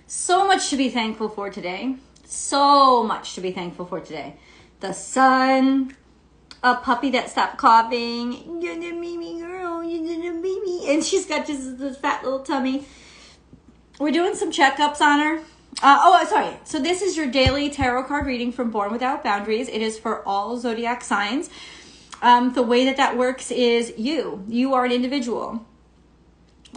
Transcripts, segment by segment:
So much to be thankful for today. So much to be thankful for today. The sun, a puppy that stopped coughing. You're the baby girl, you're the baby. And she's got just this fat little tummy. We're doing some checkups on her. Sorry. So this is your daily tarot card reading from Born Without Boundaries. It is for all zodiac signs. The way that works is you are an individual.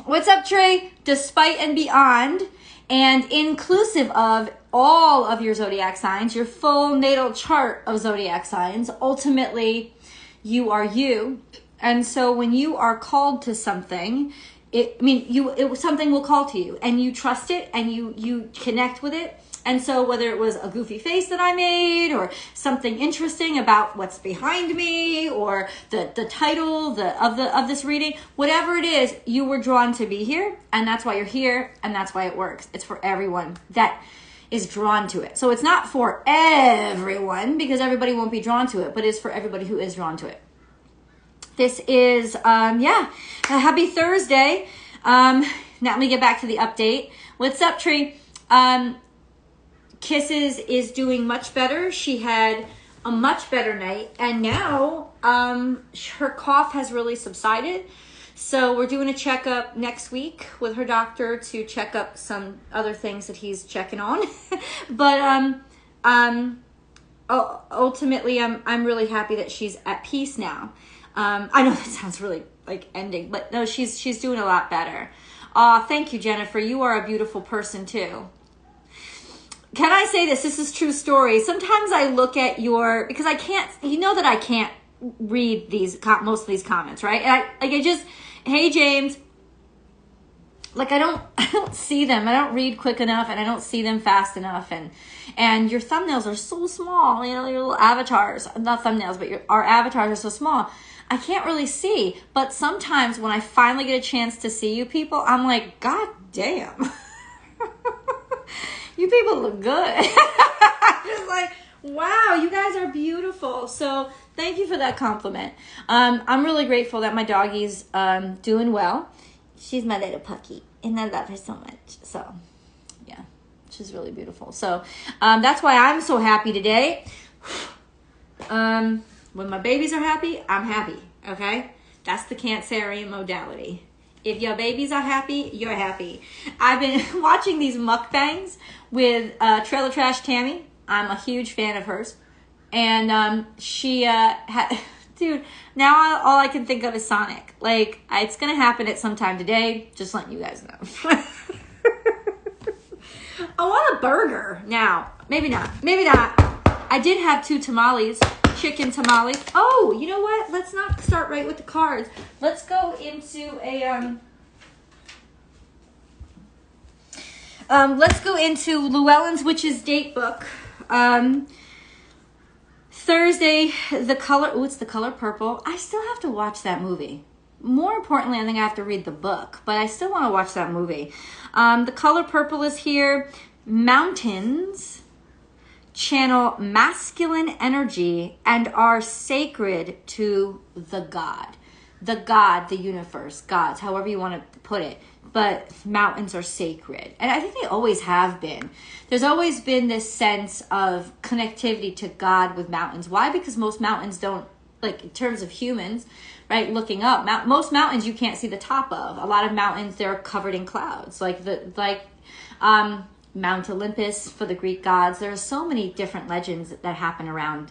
What's up, Trey? Despite and beyond, and inclusive of all of your zodiac signs, your full natal chart of zodiac signs, ultimately, you are you. And so when you are called to something, something will call to you, and you trust it, and you connect with it. And so whether it was a goofy face that I made, or something interesting about what's behind me, or the title of this reading, whatever it is, you were drawn to be here, and that's why you're here, and that's why it works. It's for everyone that is drawn to it. So it's not for everyone, because everybody won't be drawn to it, but it's for everybody who is drawn to it. This is, a happy Thursday. Now let me get back to the update. What's up, Tree? Kisses is doing much better. She had a much better night, and now her cough has really subsided. So we're doing a checkup next week with her doctor to check up some other things that he's checking on. But ultimately, I'm really happy that she's at peace now. I know that sounds really like ending, but no, she's doing a lot better. Thank you, Jennifer. You are a beautiful person too. Can I say this? This is true story. Sometimes I look at because I can't, that I can't read most of these comments, right? And hey, James, I don't see them. I don't read quick enough, and I don't see them fast enough. And your thumbnails are so small, your little avatars, not thumbnails, but our avatars are so small. I can't really see, but sometimes when I finally get a chance to see you people, I'm like, God damn. You people look good. Just like, wow, you guys are beautiful. So thank you for that compliment. I'm really grateful that my doggie's doing well. She's my little pucky, and I love her so much. So yeah, she's really beautiful. So that's why I'm so happy today. When my babies are happy, I'm happy. Okay? That's the Cancerian modality. If your babies are happy, you're happy. I've been watching these mukbangs with Trailer Trash Tammy. I'm a huge fan of hers. And she dude, now all I can think of is Sonic. It's going to happen at some time today. Just letting you guys know. I want a burger now. Maybe not. I did have 2 tamales. Chicken tamales. Oh, you know what? Let's not start right with the cards. Let's go into Llewellyn's Witch's Date Book. Thursday, the color. Oh, it's The Color Purple. I still have to watch that movie. More importantly, I think I have to read the book, but I still want to watch that movie. The Color Purple is here. Mountains channel masculine energy and are sacred to the God, the universe, gods, however you want to put it. But mountains are sacred. And I think they always have been. There's always been this sense of connectivity to God with mountains. Why? Because most mountains don't, in terms of humans, right, looking up, most mountains you can't see the top of. A lot of mountains, they're covered in clouds. Mount Olympus for the Greek gods. There are so many different legends that happen around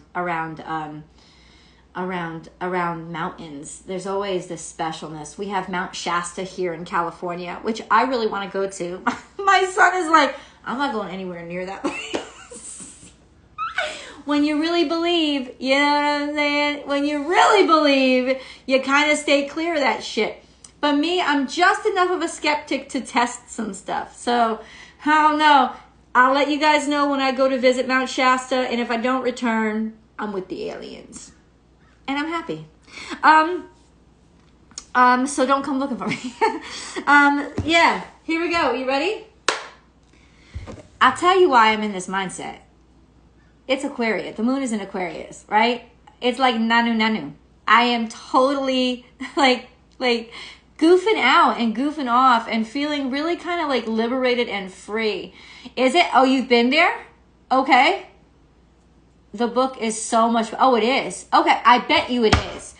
mountains. There's always this specialness. We have Mount Shasta here in California, which I really want to go to. My son is like, I'm not going anywhere near that place. When you really believe, you know what I'm saying? When you really believe, you kind of stay clear of that shit. But me, I'm just enough of a skeptic to test some stuff. So I don't know. I'll let you guys know when I go to visit Mount Shasta, and if I don't return, I'm with the aliens. And I'm happy. So don't come looking for me. Yeah, here we go. You ready? I'll tell you why I'm in this mindset. It's Aquarius. The moon is in Aquarius, right? It's like nanu. I am totally like goofing out and goofing off and feeling really kind of like liberated and free. Is it? Oh, you've been there? Okay. The book is so much. Oh, it is. Okay. I bet you it is.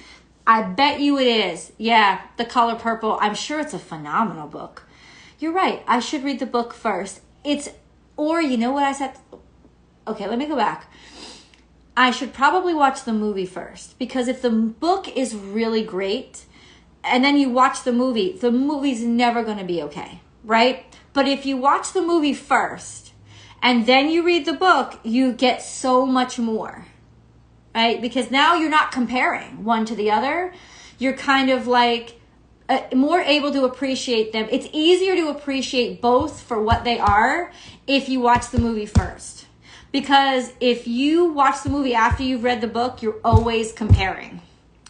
I bet you it is. Yeah. The Color Purple. I'm sure it's a phenomenal book. You're right. I should read the book first. Or you know what I said? Okay, let me go back. I should probably watch the movie first, because if the book is really great and then you watch the movie's never going to be okay, right? But if you watch the movie first and then you read the book, you get so much more, right? Because now you're not comparing one to the other. You're kind of like more able to appreciate them. It's easier to appreciate both for what they are if you watch the movie first. Because if you watch the movie after you've read the book, you're always comparing.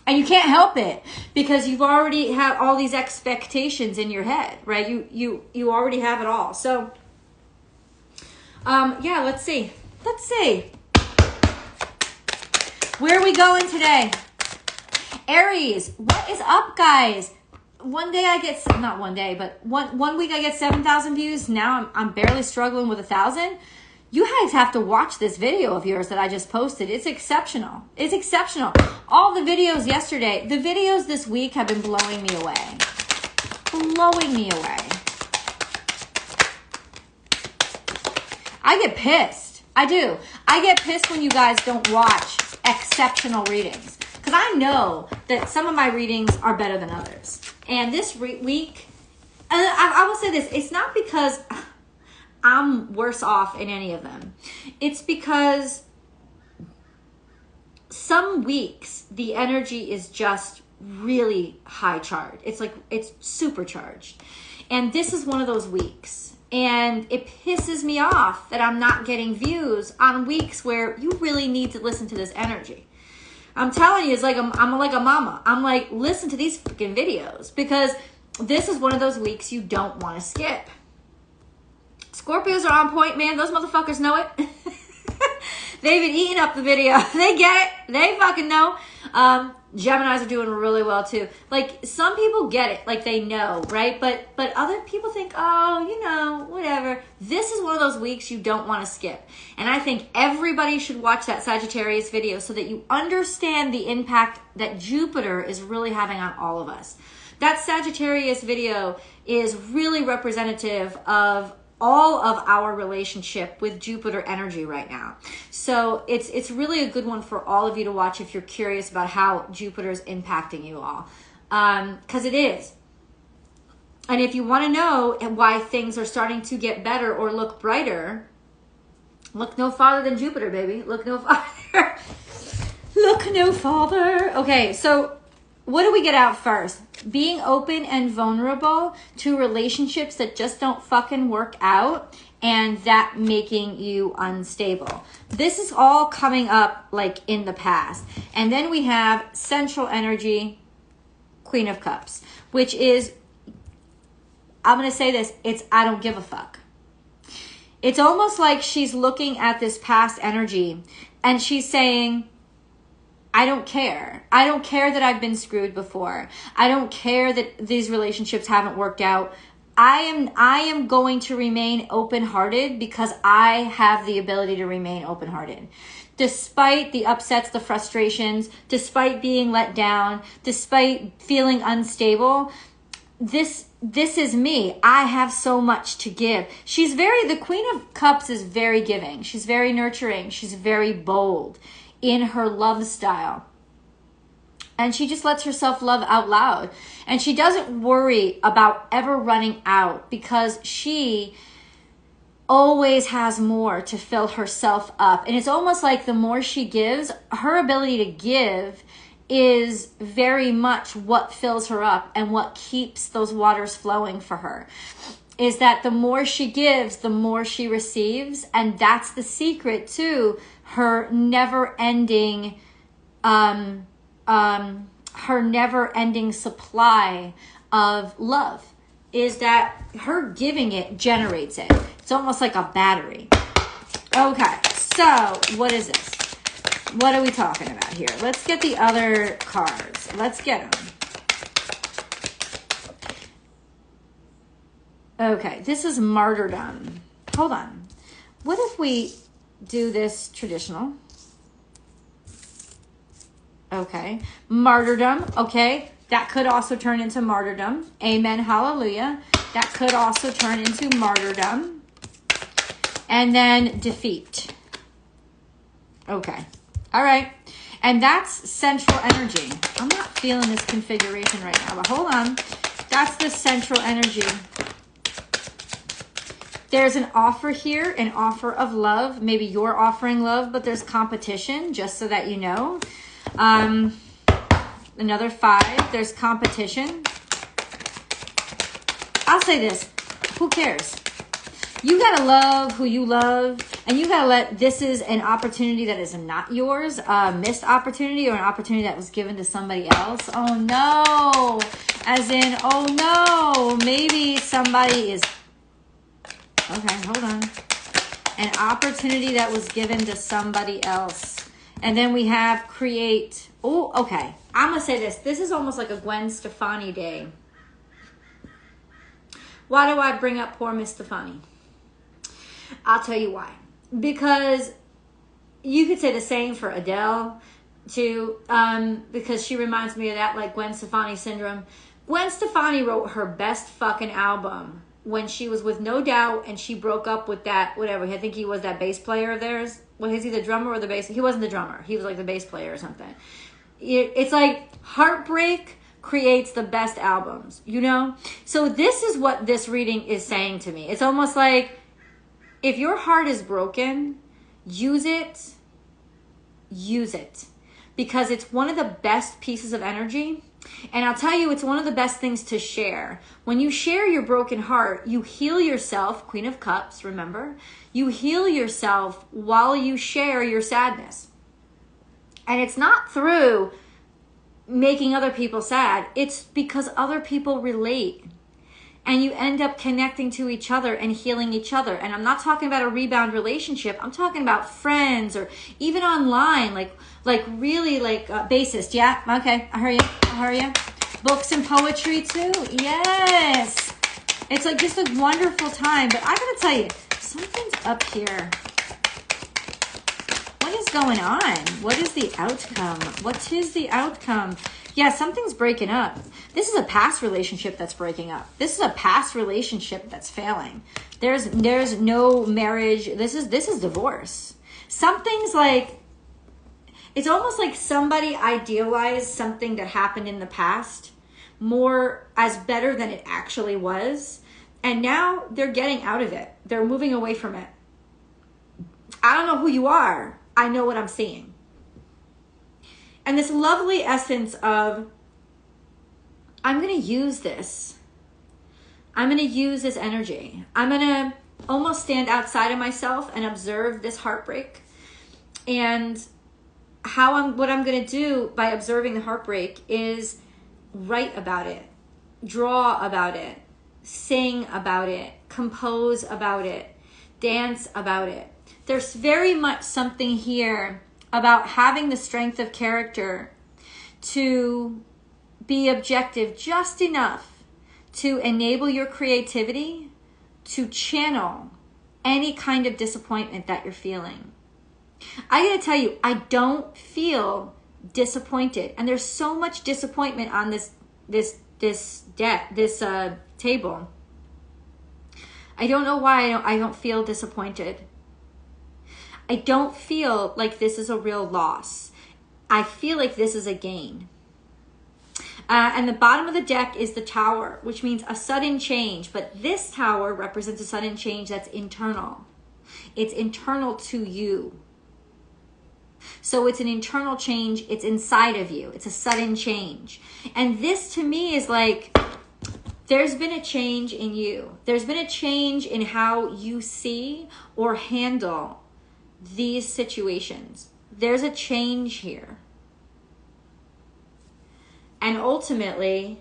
And you can't help it because you've already had all these expectations in your head, right? You already have it all. So, yeah, let's see. Where are we going today? Aries, what is up, guys? One day I get, not one day, but one week I get 7,000 views. Now I'm barely struggling with 1,000. You guys have to watch this video of yours that I just posted. It's exceptional. It's exceptional. All the videos yesterday, the videos this week have been blowing me away. Blowing me away. I get pissed. I do. I get pissed when you guys don't watch exceptional readings. Because I know that some of my readings are better than others. And this week, I will say this, it's not because I'm worse off in any of them. It's because some weeks the energy is just really high charged. It's like it's supercharged. And this is one of those weeks. And it pisses me off that I'm not getting views on weeks where you really need to listen to this energy. I'm telling you, it's like I'm like a mama. I'm like, listen to these freaking videos, because this is one of those weeks you don't want to skip. Scorpios are on point, man. Those motherfuckers know it. They've been eating up the video. They get it. They fucking know. Geminis are doing really well too. Like, some people get it, like they know, right? But other people think, oh, you know, whatever. This is one of those weeks you don't want to skip. And I think everybody should watch that Sagittarius video so that you understand the impact that Jupiter is really having on all of us. That Sagittarius video is really representative of all of our relationship with Jupiter energy right now. So it's really a good one for all of you to watch if you're curious about how Jupiter is impacting you all. Because it is. And if you want to know why things are starting to get better or look brighter, look no farther than Jupiter, baby. Look no farther. Look no farther. Okay, so what do we get out first? Being open and vulnerable to relationships that just don't fucking work out, and that making you unstable. This is all coming up like in the past. And then we have central energy, Queen of Cups, which is, I'm going to say this, it's I don't give a fuck. It's almost like she's looking at this past energy and she's saying, I don't care. I don't care that I've been screwed before. I don't care that these relationships haven't worked out. I am going to remain open-hearted because I have the ability to remain open-hearted. Despite the upsets, the frustrations, despite being let down, despite feeling unstable, this is me. I have so much to give. The Queen of Cups is very giving. She's very nurturing. She's very bold in her love style. And she just lets herself love out loud. And she doesn't worry about ever running out because she always has more to fill herself up. And it's almost like the more she gives, her ability to give is very much what fills her up and what keeps those waters flowing for her. Is that the more she gives, the more she receives. And that's the secret to her never-ending supply of love, is that her giving it generates it. It's almost like a battery. Okay, so what is this? What are we talking about here? Let's get the other cards. Let's get them. Okay, this is martyrdom. Hold on. What if we do this traditional? Okay, martyrdom. Okay, that could also turn into martyrdom. Amen, hallelujah. That could also turn into martyrdom. And then defeat. Okay, all right. And that's central energy. I'm not feeling this configuration right now, but hold on. That's the central energy. There's an offer here, an offer of love. Maybe you're offering love, but there's competition, just so that you know. Another 5, there's competition. I'll say this, who cares? You gotta love who you love, and you gotta let, this is an opportunity that is not yours, a missed opportunity or an opportunity that was given to somebody else. Oh no, as in, oh no, maybe somebody is, okay, hold on. An opportunity that was given to somebody else. And then we have create. Oh, okay. I'm going to say this. This is almost like a Gwen Stefani day. Why do I bring up poor Miss Stefani? I'll tell you why. Because you could say the same for Adele, too. Because she reminds me of that, like Gwen Stefani syndrome. Gwen Stefani wrote her best fucking album when she was with No Doubt, and she broke up with that, whatever, I think he was that bass player of theirs. Was he the drummer or the bass? He wasn't the drummer. He was like the bass player or something. It's like heartbreak creates the best albums, you know? So this is what this reading is saying to me. It's almost like if your heart is broken, use it. Because it's one of the best pieces of energy. And I'll tell you, it's one of the best things to share. When you share your broken heart, you heal yourself, Queen of Cups, remember? You heal yourself while you share your sadness. And it's not through making other people sad. It's because other people relate. And you end up connecting to each other and healing each other. And I'm not talking about a rebound relationship. I'm talking about friends or even online, like really like bassist. Yeah, okay, I hear you. Books and poetry too. Yes. It's like just a wonderful time. But I gotta tell you, something's up here. What is going on? What is the outcome? What is the outcome? Yeah, something's breaking up. This is a past relationship that's breaking up. This is a past relationship that's failing. There's no marriage. This is divorce. Something's like, it's almost like somebody idealized something that happened in the past more as better than it actually was. And now they're getting out of it. They're moving away from it. I don't know who you are. I know what I'm seeing. And this lovely essence of, I'm going to use this. I'm going to use this energy. I'm going to almost stand outside of myself and observe this heartbreak. And what I'm going to do by observing the heartbreak is write about it, draw about it, sing about it, compose about it, dance about it. There's very much something here about having the strength of character to be objective just enough to enable your creativity to channel any kind of disappointment that you're feeling. I gotta tell you, I don't feel disappointed, and there's so much disappointment on this table. I don't know why I don't feel disappointed. I don't feel like this is a real loss. I feel like this is a gain. And the bottom of the deck is the Tower, which means a sudden change. But this Tower represents a sudden change that's internal. It's internal to you. So it's an internal change. It's inside of you. It's a sudden change. And this to me is like, there's been a change in you. There's been a change in how you see or handle these situations. There's a change here. And ultimately,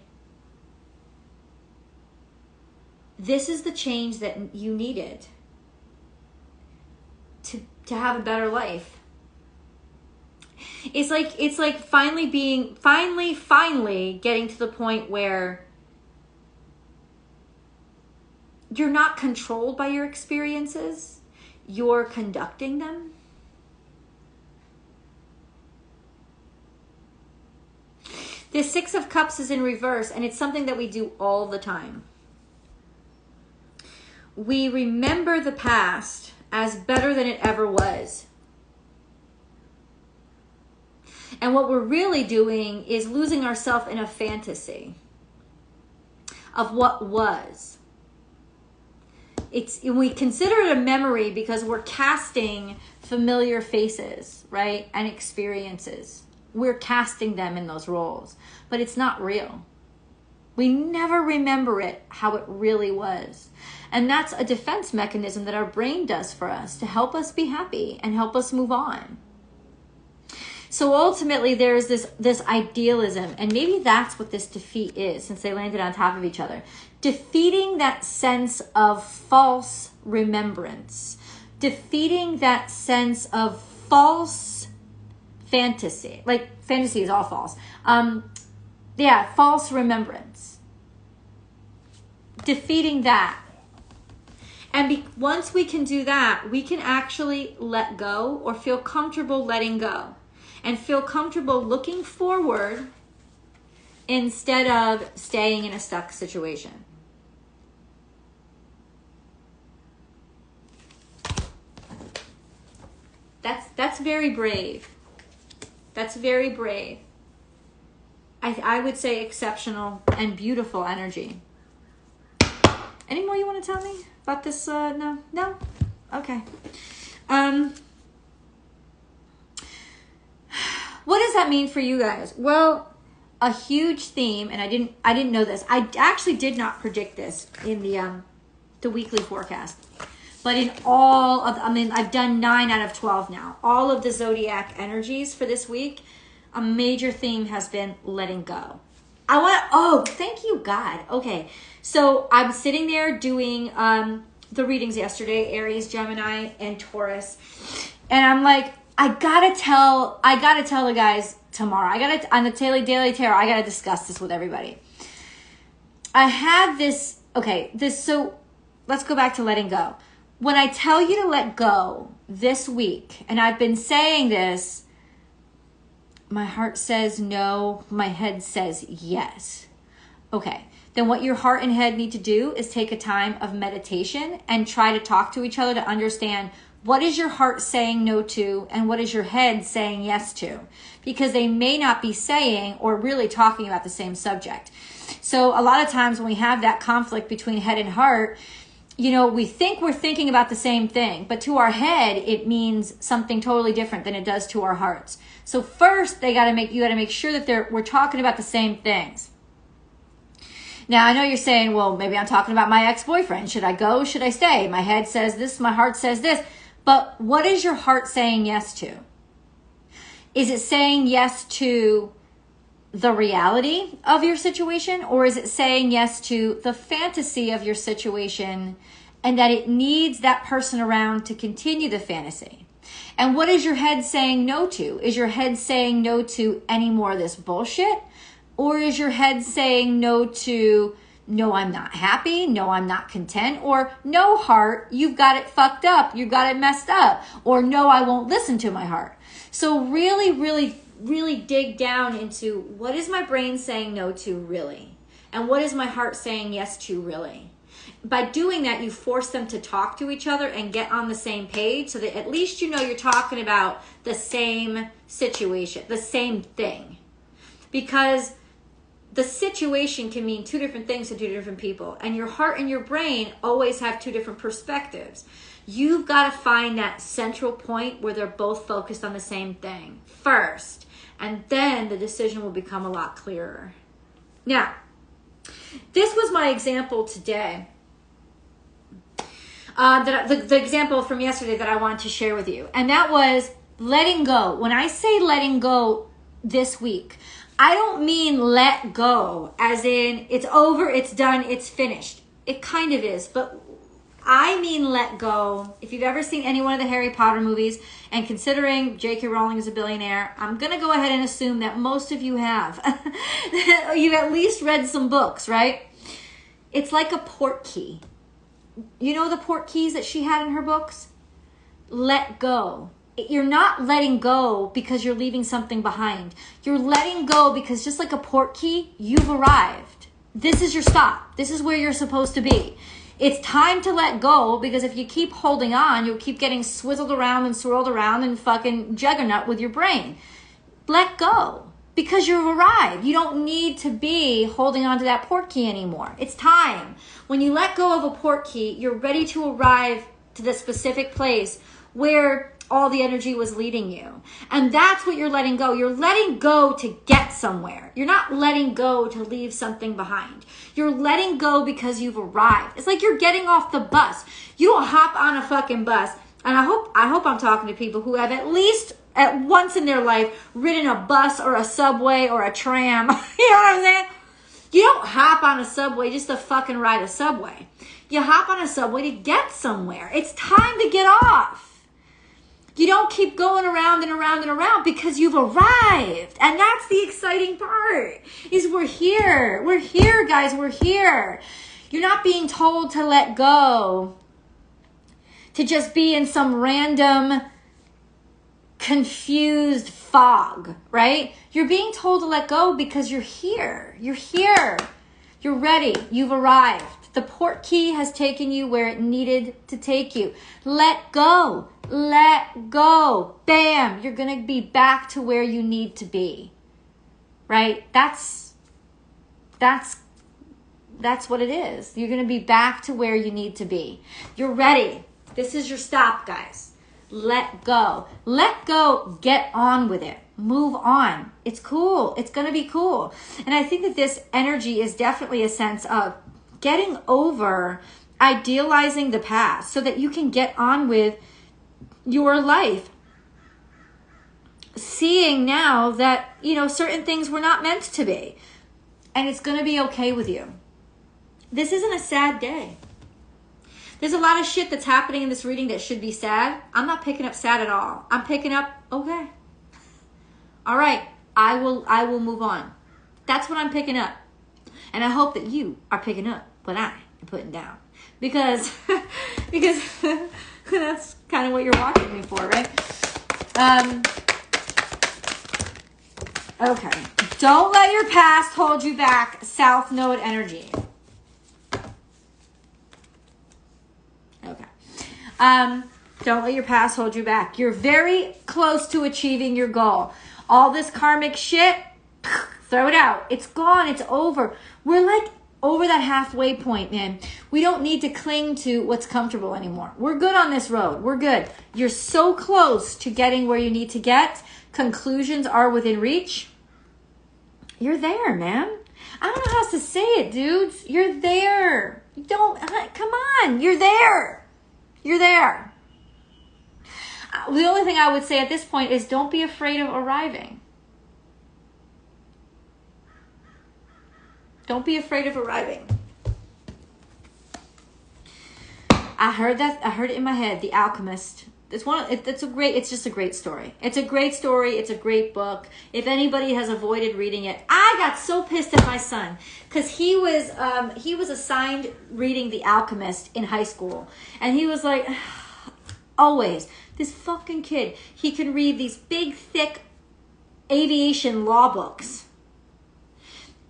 this is the change that you needed to have a better life. It's like finally getting to the point where you're not controlled by your experiences. You're conducting them. The Six of Cups is in reverse, and it's something that we do all the time. We remember the past as better than it ever was. And what we're really doing is losing ourselves in a fantasy of what was. We consider it a memory because we're casting familiar faces, right? And experiences. We're casting them in those roles. But it's not real. We never remember it how it really was. And that's a defense mechanism that our brain does for us to help us be happy and help us move on. So ultimately, there's this idealism, and maybe that's what this defeat is, since they landed on top of each other. Defeating that sense of false remembrance. Defeating that sense of false fantasy. Like, fantasy is all false. False remembrance. Defeating that. And once we can do that, we can actually let go or feel comfortable letting go. And feel comfortable looking forward instead of staying in a stuck situation. That's very brave. That's very brave. I would say exceptional and beautiful energy. Any more you want to tell me about this? No? Okay. What does that mean for you guys? Well, a huge theme, and I didn't know this. I actually did not predict this in the weekly forecast. But in all of, I've done 9 out of 12 now. All of the zodiac energies for this week, a major theme has been letting go. Thank you, God. Okay, so I'm sitting there doing the readings yesterday, Aries, Gemini, and Taurus, and I'm like, I gotta tell the guys tomorrow. On the Daily Tarot, I gotta discuss this with everybody. I have this, so let's go back to letting go. When I tell you to let go this week, and I've been saying this, my heart says no, my head says yes. Okay, then what your heart and head need to do is take a time of meditation and try to talk to each other to understand what is your heart saying no to and what is your head saying yes to? Because they may not be saying or really talking about the same subject. So a lot of times when we have that conflict between head and heart, we think we're thinking about the same thing, but to our head, it means something totally different than it does to our hearts. So first, you got to make sure that we're talking about the same things. Now, I know you're saying, well, maybe I'm talking about my ex-boyfriend. Should I go? Should I stay? My head says this, my heart says this. But what is your heart saying yes to? Is it saying yes to the reality of your situation, or is it saying yes to the fantasy of your situation and that it needs that person around to continue the fantasy? And what is your head saying no to? Is your head saying no to any more of this bullshit? Or is your head saying no to, no, I'm not happy, no, I'm not content, or no, heart, you've got it fucked up, you've got it messed up, or no, I won't listen to my heart. So really, really, really dig down into what is my brain saying no to really? And what is my heart saying yes to really? By doing that, you force them to talk to each other and get on the same page so that at least you're talking about the same situation, the same thing. Because the situation can mean two different things to two different people. And your heart and your brain always have two different perspectives. You've got to find that central point where they're both focused on the same thing first. And then the decision will become a lot clearer. Now, this was my example today. The example from yesterday that I wanted to share with you. And that was letting go. When I say letting go this week, I don't mean let go as in it's over, it's done, it's finished. It kind of is, but I mean let go. If you've ever seen any one of the Harry Potter movies, and considering J.K. Rowling is a billionaire, I'm going to go ahead and assume that most of you have. You've at least read some books, right? It's like a port key. you know the port keys that she had in her books? Let go. You're not letting go because you're leaving something behind. You're letting go because just like a port key, you've arrived. This is your stop. This is where you're supposed to be. It's time to let go, because if you keep holding on, you'll keep getting swizzled around and swirled around and fucking juggernaut with your brain. Let go, because you've arrived. You don't need to be holding on to that port key anymore. It's time. When you let go of a port key, you're ready to arrive to the specific place where all the energy was leading you. And that's what you're letting go. You're letting go to get somewhere. You're not letting go to leave something behind. You're letting go because you've arrived. It's like you're getting off the bus. You don't hop on a fucking bus. And I hope I'm talking to people who have at least at once in their life ridden a bus or a subway or a tram. You know what I'm saying? You don't hop on a subway just to fucking ride a subway. You hop on a subway to get somewhere. It's time to get off. You don't keep going around and around and around because you've arrived. And that's the exciting part, is we're here. We're here, guys. We're here. You're not being told to let go, to just be in some random confused fog, right? You're being told to let go because you're here. You're here. You're ready. You've arrived. The port key has taken you where it needed to take you. Let go. Let go. Bam. You're going to be back to where you need to be. Right? That's what it is. You're going to be back to where you need to be. You're ready. This is your stop, guys. Let go. Let go. Get on with it. Move on. It's cool. It's going to be cool. And I think that this energy is definitely a sense of getting over idealizing the past so that you can get on with your life. Seeing now that, certain things were not meant to be. And it's going to be okay with you. This isn't a sad day. There's a lot of shit that's happening in this reading that should be sad. I'm not picking up sad at all. I'm picking up, okay. All right, I will move on. That's what I'm picking up. And I hope that you are picking up what I am putting down. Because that's kind of what you're watching me for, right? Okay. Don't let your past hold you back. South Node energy. Okay. Don't let your past hold you back. You're very close to achieving your goal. All this karmic shit, throw it out. It's gone. It's over. We're like over that halfway point, man. We don't need to cling to what's comfortable anymore. We're good on this road. We're good. You're so close to getting where you need to get. Conclusions are within reach. You're there, man. I don't know how else to say it, dudes. You're there. Come on. You're there. You're there. The only thing I would say at this point is don't be afraid of arriving. Don't be afraid of arriving. I heard it in my head. The Alchemist. It's just a great story. It's a great story. It's a great book. If anybody has avoided reading it, I got so pissed at my son because he was assigned reading The Alchemist in high school, and he was like, always this fucking kid. He can read these big, thick aviation law books.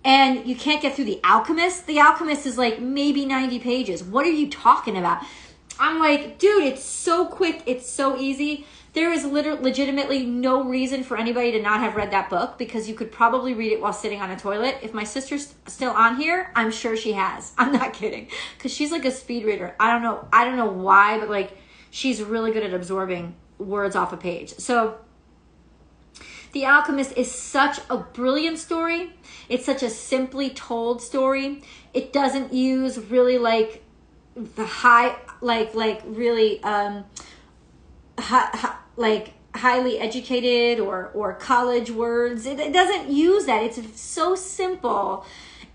And you can't get through The Alchemist. The Alchemist is like maybe 90 pages. What are you talking about? I'm like, dude, it's so quick. It's so easy. There is legitimately no reason for anybody to not have read that book because you could probably read it while sitting on a toilet. If my sister's still on here, I'm sure she has. I'm not kidding. Because she's like a speed reader. I don't know why, but like she's really good at absorbing words off a page. So The Alchemist is such a brilliant story. It's such a simply told story. It doesn't use really like the highly educated or college words. It doesn't use that. It's so simple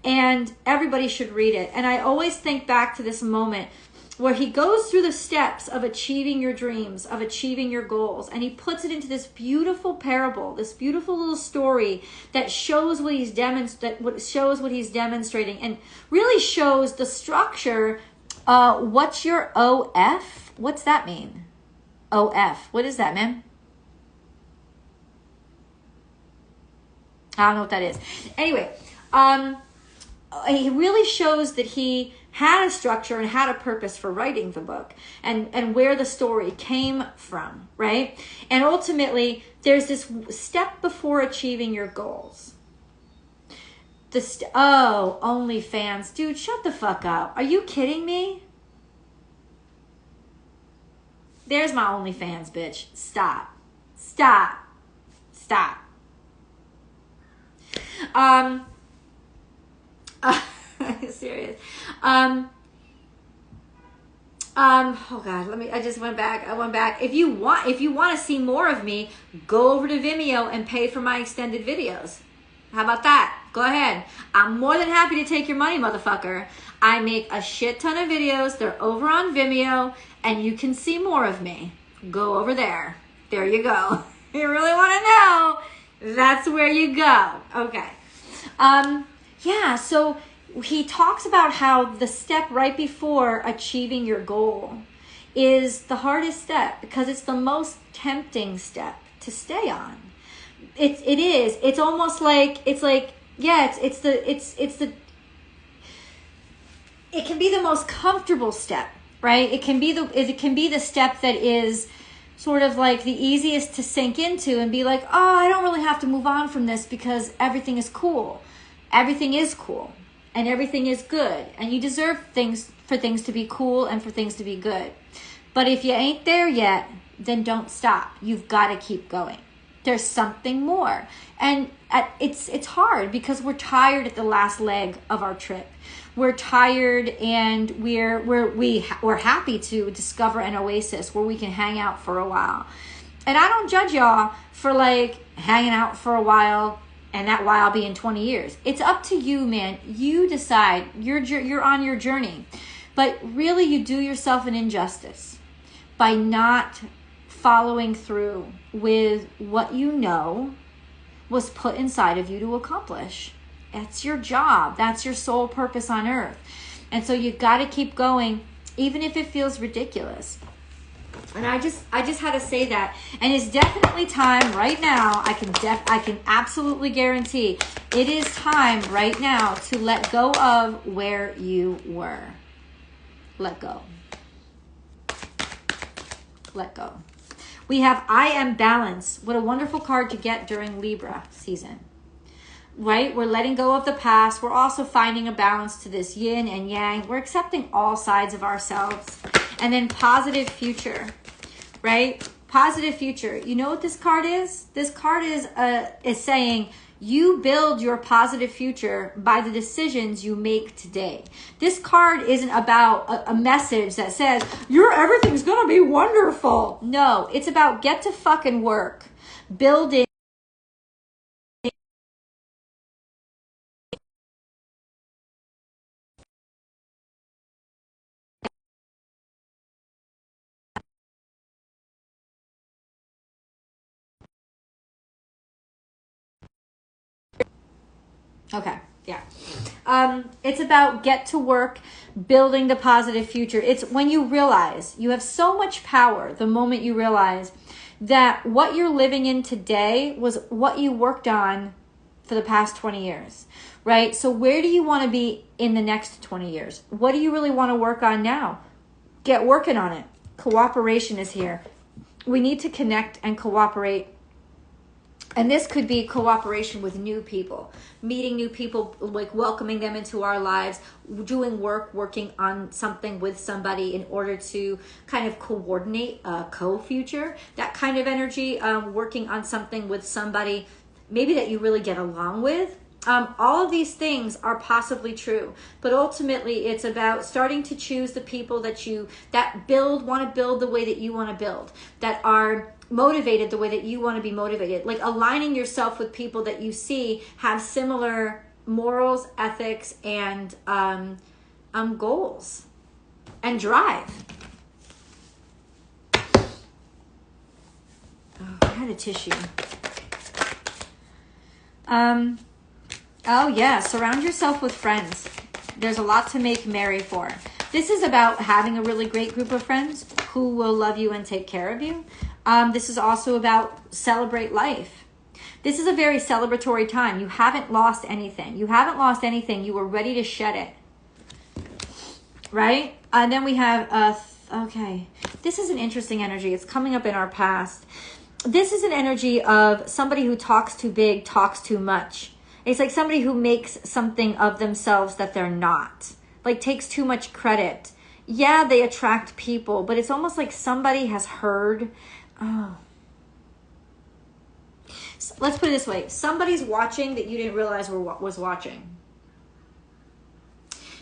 and everybody should read it. And I always think back to this moment where he goes through the steps of achieving your dreams, of achieving your goals, and he puts it into this beautiful parable, this beautiful little story that shows what he's demonstrating, and really shows the structure What's your OF? What's that mean? OF. What is that, man? I don't know what that is. Anyway, it really shows that he had a structure and had a purpose for writing the book and where the story came from, right? And ultimately, there's this step before achieving your goals. OnlyFans. Dude, shut the fuck up. Are you kidding me? There's my OnlyFans, bitch. Stop. Stop. Stop. Serious. Oh God, I just went back. I went back. If you want to see more of me, go over to Vimeo and pay for my extended videos. How about that? Go ahead. I'm more than happy to take your money, motherfucker. I make a shit ton of videos. They're over on Vimeo, and you can see more of me. Go over there. There you go. You really want to know? That's where you go. Okay. Yeah, so he talks about how the step right before achieving your goal is the hardest step because it's the most tempting step to stay on. It is. It's almost like it can be the most comfortable step, right? It can be the step that is sort of like the easiest to sink into and be like, oh, I don't really have to move on from this because everything is cool. Everything is cool and everything is good. And you deserve for things to be cool and for things to be good. But if you ain't there yet, then don't stop. You've got to keep going. There's something more. And it's hard because we're tired at the last leg of our trip. We're tired and we're happy to discover an oasis where we can hang out for a while. And I don't judge y'all for like hanging out for a while and that while being 20 years. It's up to you, man. You decide. You're on your journey. But really you do yourself an injustice by not following through with what you know was put inside of you to accomplish. That's your job. That's your sole purpose on earth. And so you got to keep going, even if it feels ridiculous. And I just had to say that. And it's definitely time right now. I can absolutely guarantee it is time right now to let go of where you were. Let go. Let go. We have I Am Balance. What a wonderful card to get during Libra season. Right? We're letting go of the past. We're also finding a balance to this yin and yang. We're accepting all sides of ourselves. And then positive future. Right? Positive future. You know what this card is? This card is saying you build your positive future by the decisions you make today. This card isn't about a message that says everything's gonna be wonderful. No, it's about get to fucking work. Building. Okay, yeah. It's about get to work, building the positive future. It's when you realize you have so much power the moment you realize that what you're living in today was what you worked on for the past 20 years, right? So where do you want to be in the next 20 years? What do you really want to work on now? Get working on it. Cooperation is here. We need to connect and cooperate. And this could be cooperation with new people, meeting new people, like welcoming them into our lives, doing working on something with somebody in order to kind of coordinate a co-future, that kind of energy, working on something with somebody maybe that you really get along with. All of these things are possibly true, but ultimately it's about starting to choose the people that want to build the way that you want to build, that are motivated the way that you want to be motivated, like aligning yourself with people that you see have similar morals, ethics, and goals and drive. Oh, I had a tissue. Oh yeah, surround yourself with friends. There's a lot to make merry for. This is about having a really great group of friends who will love you and take care of you. This is also about celebrate life. This is a very celebratory time. You haven't lost anything. You haven't lost anything. You were ready to shed it. Right? And then we have, okay. This is an interesting energy. It's coming up in our past. This is an energy of somebody who talks too big, talks too much. It's like somebody who makes something of themselves that they're not. Like takes too much credit. Yeah, they attract people, but it's almost like somebody has heard. Oh. So let's put it this way. Somebody's watching that you didn't realize was watching.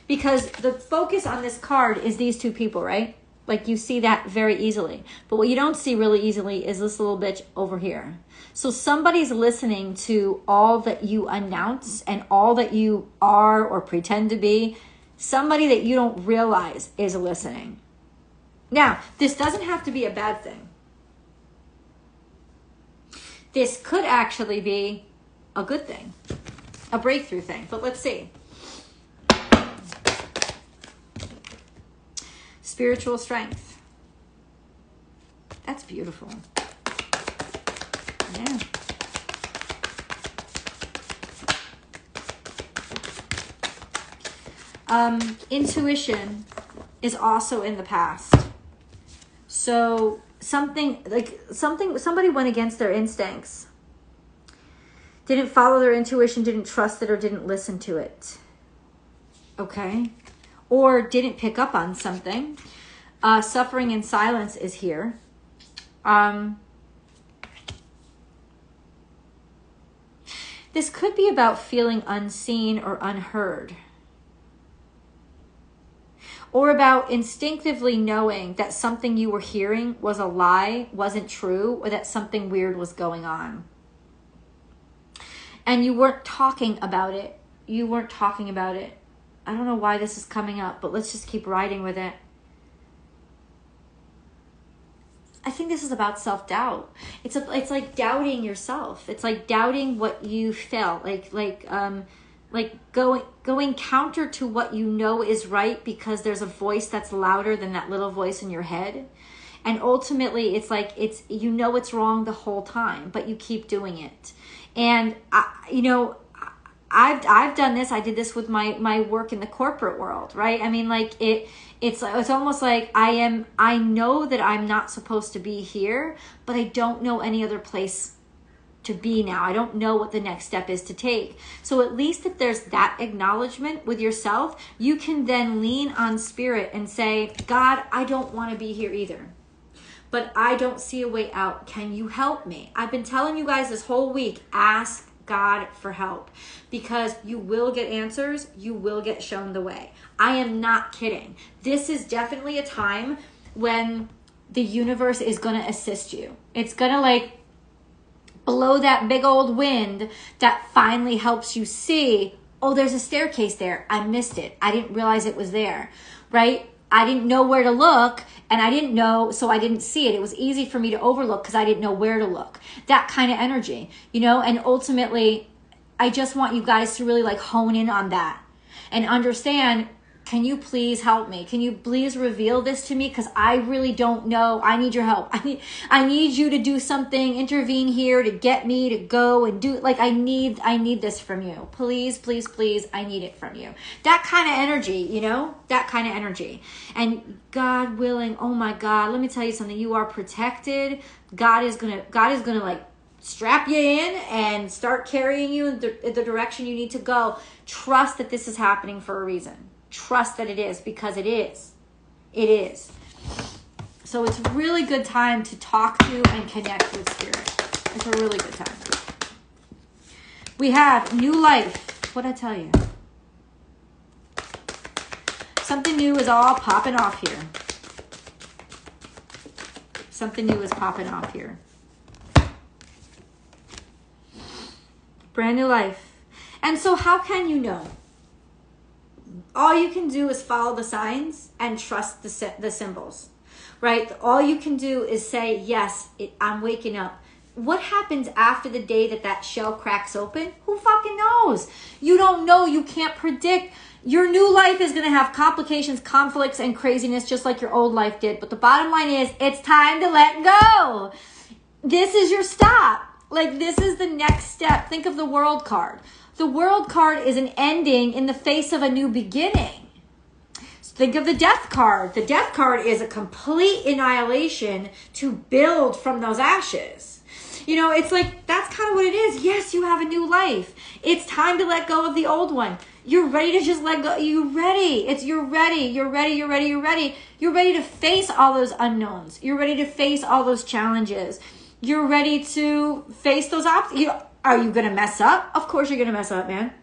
Because the focus on this card is these two people, right? Like you see that very easily. But what you don't see really easily is this little bitch over here. So somebody's listening to all that you announce and all that you are or pretend to be. Somebody that you don't realize is listening. Now, this doesn't have to be a bad thing. This could actually be a good thing, a breakthrough thing. But let's see. Spiritual strength. That's beautiful. Yeah. Intuition is also in the past. So somebody went against their instincts. Didn't follow their intuition, didn't trust it, or didn't listen to it. Okay? Or didn't pick up on something. Suffering in silence is here. This could be about feeling unseen or unheard. Or about instinctively knowing that something you were hearing was a lie, wasn't true, or that something weird was going on. And you weren't talking about it. You weren't talking about it. I don't know why this is coming up, but let's just keep riding with it. I think this is about self-doubt. It's like doubting yourself. It's like doubting what you felt. Like going counter to what you know is right because there's a voice that's louder than that little voice in your head. And ultimately it's like it's wrong the whole time, but you keep doing it. And I've done this. I did this with my work in the corporate world, right? I mean, like it's almost like I know that I'm not supposed to be here, but I don't know any other place to be now. I don't know what the next step is to take. So at least if there's that acknowledgement with yourself, you can then lean on spirit and say, God, I don't want to be here either, but I don't see a way out. Can you help me? I've been telling you guys this whole week, ask God for help, because you will get answers. You will get shown the way. I am not kidding. This is definitely a time when the universe is going to assist you. It's going to like blow that big old wind that finally helps you see, oh, there's a staircase there. I missed it. I didn't realize it was there, right? I didn't know where to look, and I didn't know, so I didn't see it. It was easy for me to overlook because I didn't know where to look. That kind of energy, and ultimately, I just want you guys to really like hone in on that and understand, can you please help me? Can you please reveal this to me? Because I really don't know. I need your help. I need you to do something, intervene here to get me to go and do, like, I need this from you. Please, please, please, I need it from you. That kind of energy, that kind of energy. And God willing, oh my God, let me tell you something. You are protected. God is gonna like strap you in and start carrying you in the direction you need to go. Trust that this is happening for a reason. Trust that it is, because it is. It is. So it's a really good time to talk to and connect with spirit. It's a really good time. We have new life. What'd I tell you? Something new is all popping off here. Something new is popping off here. Brand new life. And so how can you know? All you can do is follow the signs and trust the symbols, right? All you can do is say, yes, I'm waking up. What happens after the day that shell cracks open? Who fucking knows? You don't know. You can't predict. Your new life is going to have complications, conflicts, and craziness just like your old life did. But the bottom line is, it's time to let go. This is your stop. Like, this is the next step. Think of the World card. The World card is an ending in the face of a new beginning. So think of the Death card. The Death card is a complete annihilation to build from those ashes. You know, it's like, that's kind of what it is. Yes, you have a new life. It's time to let go of the old one. You're ready to just let go. You're ready. You're ready. You're ready. You're ready. You're ready. You're ready to face all those unknowns. You're ready to face all those challenges. You're ready to face those obstacles. Are you going to mess up? Of course you're going to mess up, man.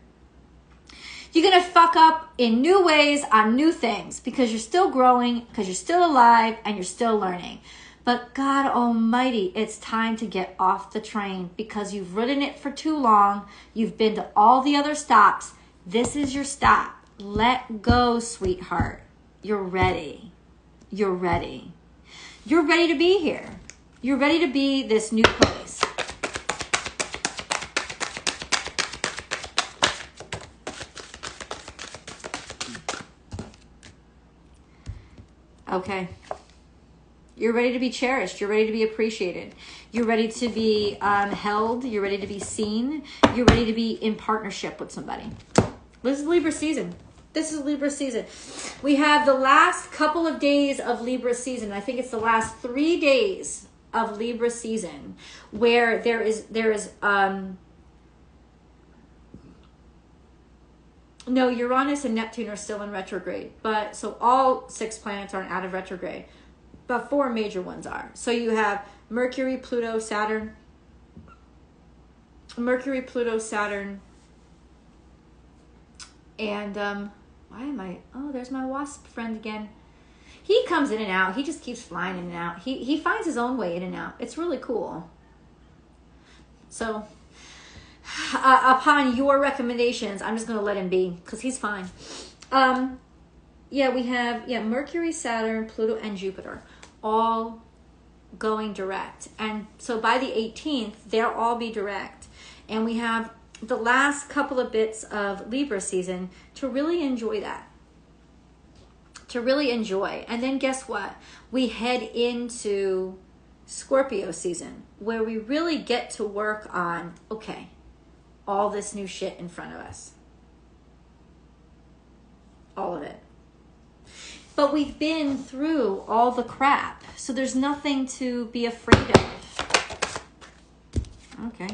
You're going to fuck up in new ways on new things because you're still growing, because you're still alive, and you're still learning. But God Almighty, it's time to get off the train because you've ridden it for too long. You've been to all the other stops. This is your stop. Let go, sweetheart. You're ready. You're ready. You're ready to be here. You're ready to be this new place. Okay. You're ready to be cherished. You're ready to be appreciated. You're ready to be held. You're ready to be seen. You're ready to be in partnership with somebody. This is Libra season. This is Libra season. We have the last couple of days of Libra season. I think it's the last 3 days of Libra season where there is no, Uranus and Neptune are still in retrograde, but so all 6 planets aren't out of retrograde, but 4 major ones are. So you have Mercury, Pluto, Saturn, and why am I, oh, there's my wasp friend again. He comes in and out. He just keeps flying in and out. He finds his own way in and out. It's really cool. So, upon your recommendations, I'm just going to let him be because he's fine. Yeah, we have Mercury, Saturn, Pluto, and Jupiter all going direct. And so by the 18th, they'll all be direct. And we have the last couple of bits of Libra season to really enjoy that. To really enjoy. And then guess what? We head into Scorpio season where we really get to work on, okay, all this new shit in front of us. All of it. But we've been through all the crap, so there's nothing to be afraid of. Okay.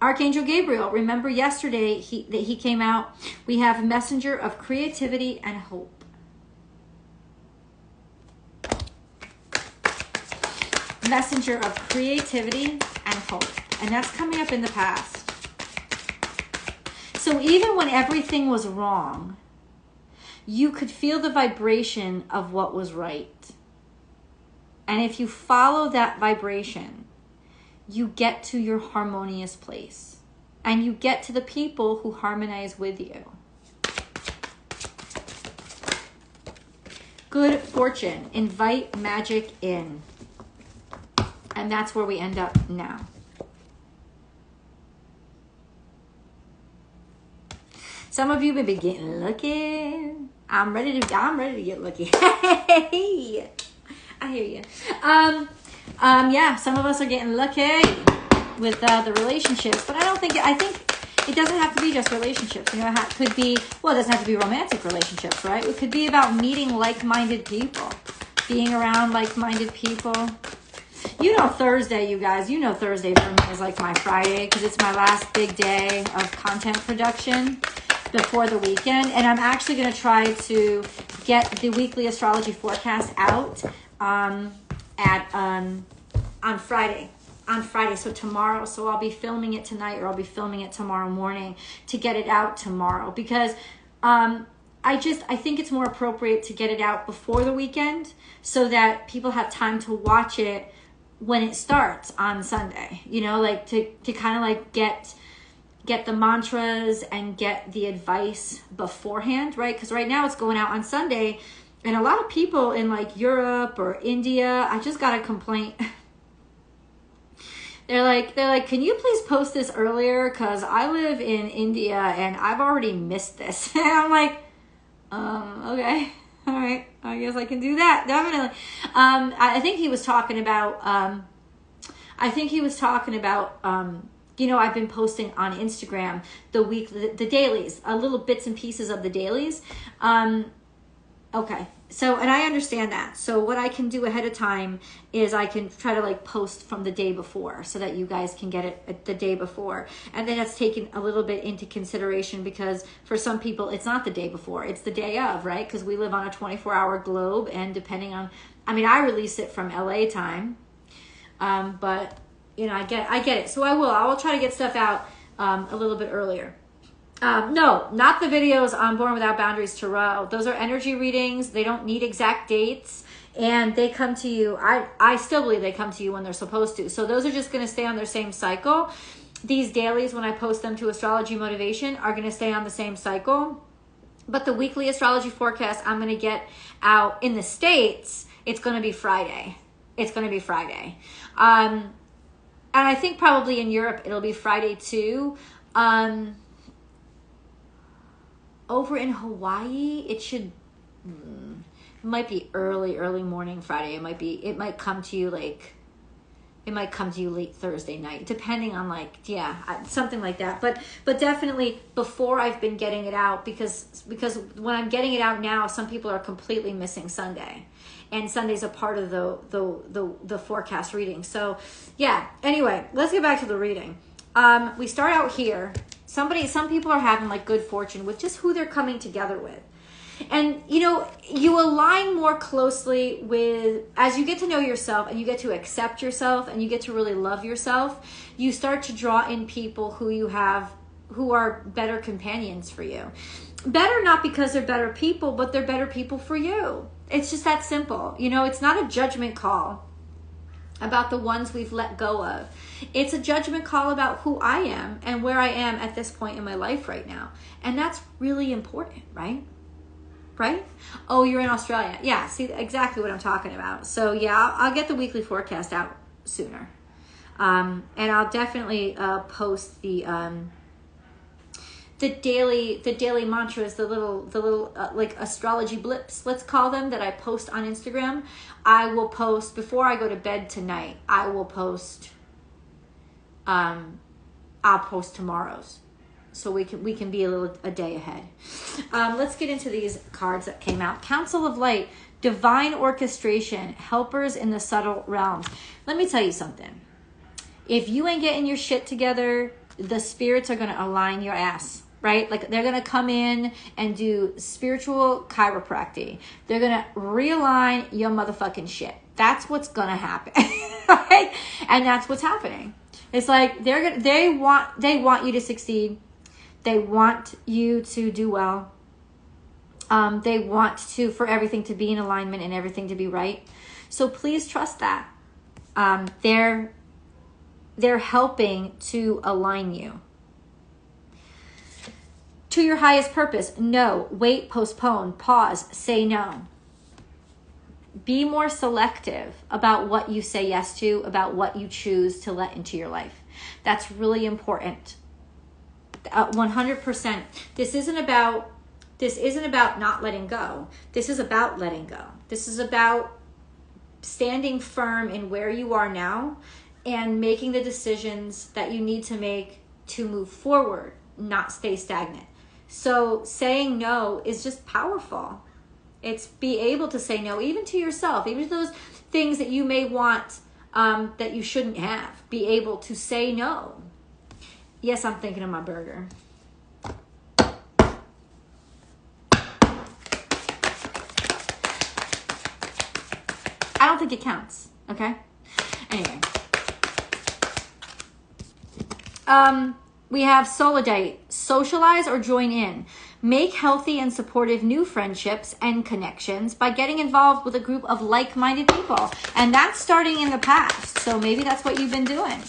Archangel Gabriel, remember yesterday he came out. We have messenger of creativity and hope. Messenger of creativity and hope. And that's coming up in the past. So even when everything was wrong, you could feel the vibration of what was right. And if you follow that vibration, you get to your harmonious place. And you get to the people who harmonize with you. Good fortune. Invite magic in. And that's where we end up now. Some of you may be getting lucky. I'm ready to get lucky. Hey, I hear you. Yeah, some of us are getting lucky with the relationships, but I think it doesn't have to be just relationships. You know, it could be, well, it doesn't have to be romantic relationships, right? It could be about meeting like-minded people, being around like-minded people. You know Thursday, you guys, you know Thursday for me is like my Friday because it's my last big day of content production before the weekend. And I'm actually going to try to get the weekly astrology forecast out on Friday. So tomorrow. So I'll be filming it tonight or I'll be filming it tomorrow morning to get it out tomorrow because I think it's more appropriate to get it out before the weekend so that people have time to watch it when it starts on Sunday, you know, like to kind of like get the mantras and get the advice beforehand, right? Because right now it's going out on Sunday and a lot of people in like Europe or India, I just got a complaint. They're like, can you please post this earlier? Because I live in India and I've already missed this. And I'm like, Okay. All right. I guess I can do that. Definitely. I think he was talking about, I've been posting on Instagram the dailies, little bits and pieces of the dailies. Okay. So, and I understand that. So what I can do ahead of time is I can try to like post from the day before so that you guys can get it the day before. And then that's taken a little bit into consideration because for some people, it's not the day before, it's the day of, right? Because we live on a 24-hour globe and depending on, I release it from LA time. But I get it. So I will try to get stuff out, a little bit earlier. No, not the videos on Born Without Boundaries Tarot. Those are energy readings. They don't need exact dates. And they come to you. I still believe they come to you when they're supposed to. So those are just going to stay on their same cycle. These dailies, when I post them to Astrology Motivation, are going to stay on the same cycle. But the weekly astrology forecast I'm going to get out in the States, it's going to be Friday. And I think probably in Europe, it'll be Friday too. Over in Hawaii, it might be early morning Friday. It might come to you late Thursday night, depending on something like that. But definitely before I've been getting it out because when I'm getting it out now, some people are completely missing Sunday, and Sunday's a part of the forecast reading. So yeah. Anyway, let's get back to the reading. We start out here. Some people are having good fortune with just who they're coming together with. And, you align more closely with, as you get to know yourself and you get to accept yourself and you get to really love yourself, you start to draw in people who are better companions for you. Better not because they're better people, but they're better people for you. It's just that simple. It's not a judgment call about the ones we've let go of. It's a judgment call about who I am and where I am at this point in my life right now. And that's really important, right? Right? Oh, you're in Australia. Yeah, see exactly what I'm talking about. So yeah, I'll get the weekly forecast out sooner. And I'll definitely post the daily mantras, the little astrology blips, let's call them, that I post on Instagram. I will post before I go to bed tonight. I'll post tomorrow's, so we can be a day ahead. Let's get into these cards that came out. Council of Light, Divine Orchestration, Helpers in the Subtle Realms. Let me tell you something. If you ain't getting your shit together, the spirits are going to align your ass. Right? They're going to come in and do spiritual chiropractic. They're going to realign your motherfucking shit. That's what's going to happen. Right? And that's what's happening. It's they want you to succeed. They want you to do well. They want for everything to be in alignment and everything to be right. So please trust that. They're helping to align you to your highest purpose. No, wait, postpone, pause, say no. Be more selective about what you say yes to, about what you choose to let into your life. That's really important. 100%. This isn't about not letting go. This is about letting go. This is about standing firm in where you are now and making the decisions that you need to make to move forward, not stay stagnant. So saying no is just powerful. It's be able to say no, even to yourself, even to those things that you may want that you shouldn't have. Be able to say no. Yes, I'm thinking of my burger. I don't think it counts, okay? Anyway. We have Solidite, socialize or join in. Make healthy and supportive new friendships and connections by getting involved with a group of like-minded people. And that's starting in the past. So maybe that's what you've been doing,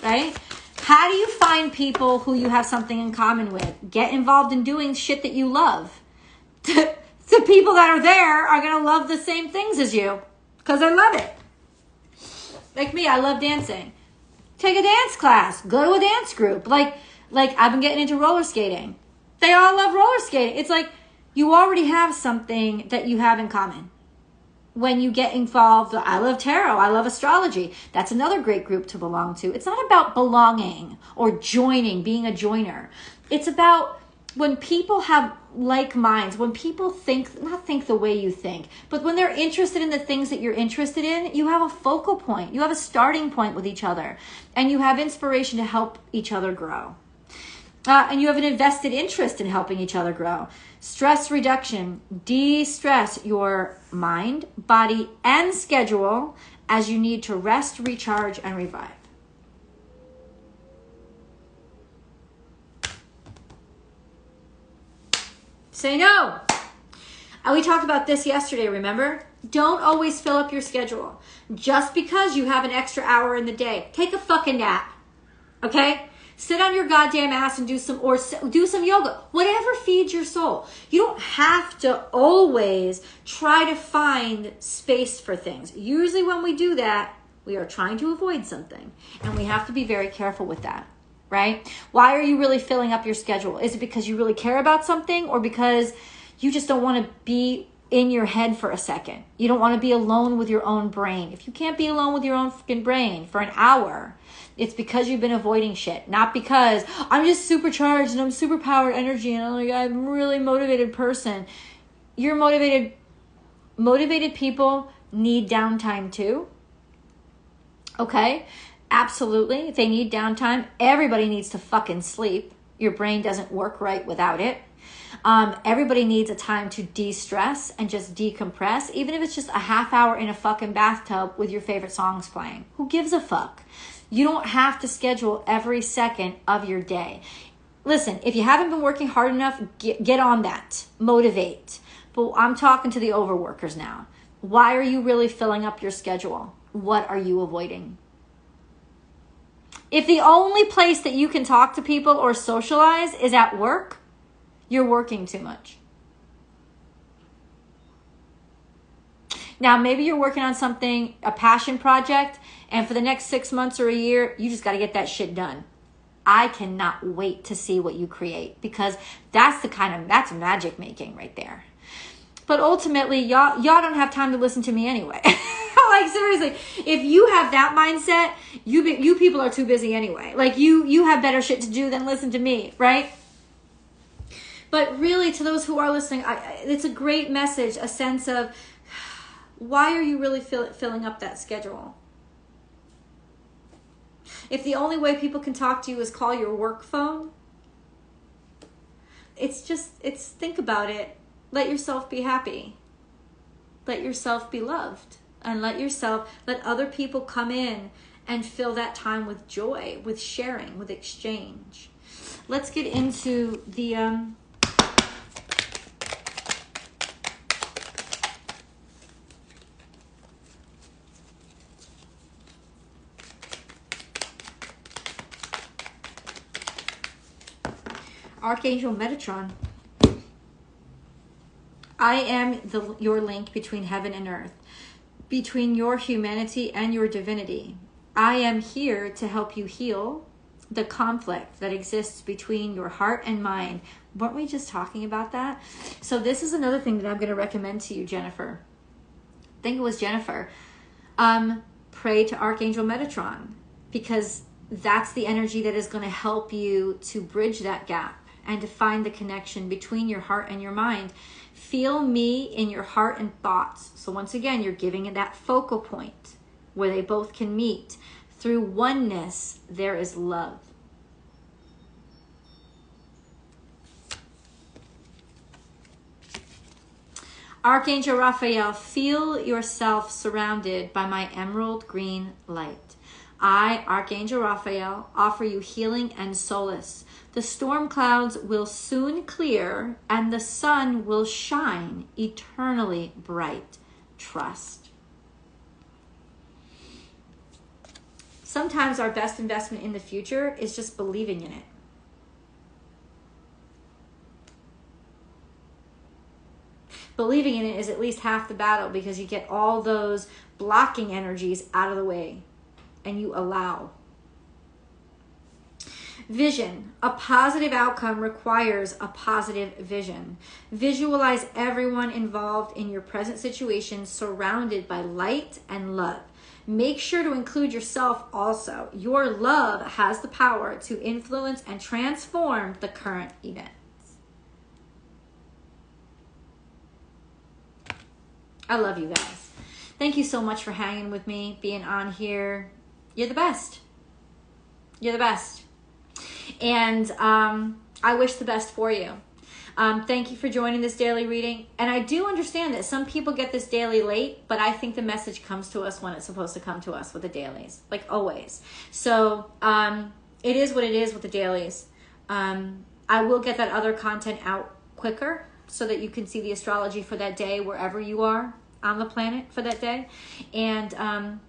right? How do you find people who you have something in common with? Get involved in doing shit that you love. The people that are there are going to love the same things as you because they love it. Like me, I love dancing. Take a dance class. Go to a dance group. Like I've been getting into roller skating. They all love roller skating. It's like, You already have something that you have in common. When you get involved, I love tarot, I love astrology. That's another great group to belong to. It's not about belonging or joining, being a joiner. It's about when people have like minds, when people not think the way you think, but when they're interested in the things that you're interested in, you have a focal point. You have a starting point with each other, and you have inspiration to help each other grow. And you have an invested interest in helping each other grow. Stress reduction. De-stress your mind, body, and schedule as you need to rest, recharge, and revive. Say no. We talked about this yesterday, remember? Don't always fill up your schedule. Just because you have an extra hour in the day, take a fucking nap. Okay? Sit on your goddamn ass and do some yoga. Whatever feeds your soul. You don't have to always try to find space for things. Usually when we do that, we are trying to avoid something. And we have to be very careful with that. Right? Why are you really filling up your schedule? Is it because you really care about something, or because you just don't want to be in your head for a second? You don't want to be alone with your own brain. If you can't be alone with your own freaking brain for an hour, it's because you've been avoiding shit, not because I'm just supercharged and I'm super powered energy and I'm a really motivated person. You're motivated. Motivated people need downtime too. Okay? Absolutely. They need downtime. Everybody needs to fucking sleep. Your brain doesn't work right without it. Everybody needs a time to de-stress and just decompress, even if it's just a half hour in a fucking bathtub with your favorite songs playing. Who gives a fuck? You don't have to schedule every second of your day. Listen, if you haven't been working hard enough, get on that. Motivate. But I'm talking to the overworkers now. Why are you really filling up your schedule? What are you avoiding? If the only place that you can talk to people or socialize is at work, you're working too much. Now, maybe you're working on something, a passion project, and for the next 6 months or a year, you just got to get that shit done. I cannot wait to see what you create, because that's magic making right there. But ultimately, y'all don't have time to listen to me anyway. Like, seriously, if you have that mindset, you people are too busy anyway. Like, you have better shit to do than listen to me, right? But really, to those who are listening, it's a great message, a sense of, why are you really filling up that schedule? If the only way people can talk to you is call your work phone, think about it. Let yourself be happy. Let yourself be loved. And let other people come in and fill that time with joy, with sharing, with exchange. Let's get into the Archangel Metatron. I am your link between heaven and earth, between your humanity and your divinity. I am here to help you heal the conflict that exists between your heart and mind. Weren't we just talking about that? So this is another thing that I'm going to recommend to you, Jennifer. I think it was Jennifer. Pray to Archangel Metatron, because that's the energy that is going to help you to bridge that gap and to find the connection between your heart and your mind. Feel me in your heart and thoughts. So once again, you're giving it that focal point where they both can meet. Through oneness, there is love. Archangel Raphael, feel yourself surrounded by my emerald green light. I, Archangel Raphael, offer you healing and solace. The storm clouds will soon clear and the sun will shine eternally bright. Trust. Sometimes our best investment in the future is just believing in it. Believing in it is at least half the battle, because you get all those blocking energies out of the way and you allow. Vision. A positive outcome requires a positive vision. Visualize everyone involved in your present situation surrounded by light and love. Make sure to include yourself also. Your love has the power to influence and transform the current events. I love you guys. Thank you so much for hanging with me, being on here. You're the best. You're the best. And I wish the best for you. Thank you for joining this daily reading. And I do understand that some people get this daily late, but I think the message comes to us when it's supposed to come to us with the dailies, like always. So it is what it is with the dailies. I will get that other content out quicker so that you can see the astrology for that day wherever you are on the planet for that day. And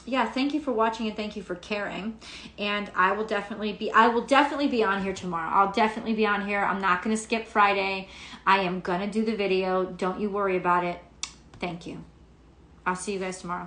yeah, thank you for watching and thank you for caring. And I will definitely be on here tomorrow. I'll definitely be on here. I'm not going to skip Friday. I am going to do the video. Don't you worry about it. Thank you. I'll see you guys tomorrow.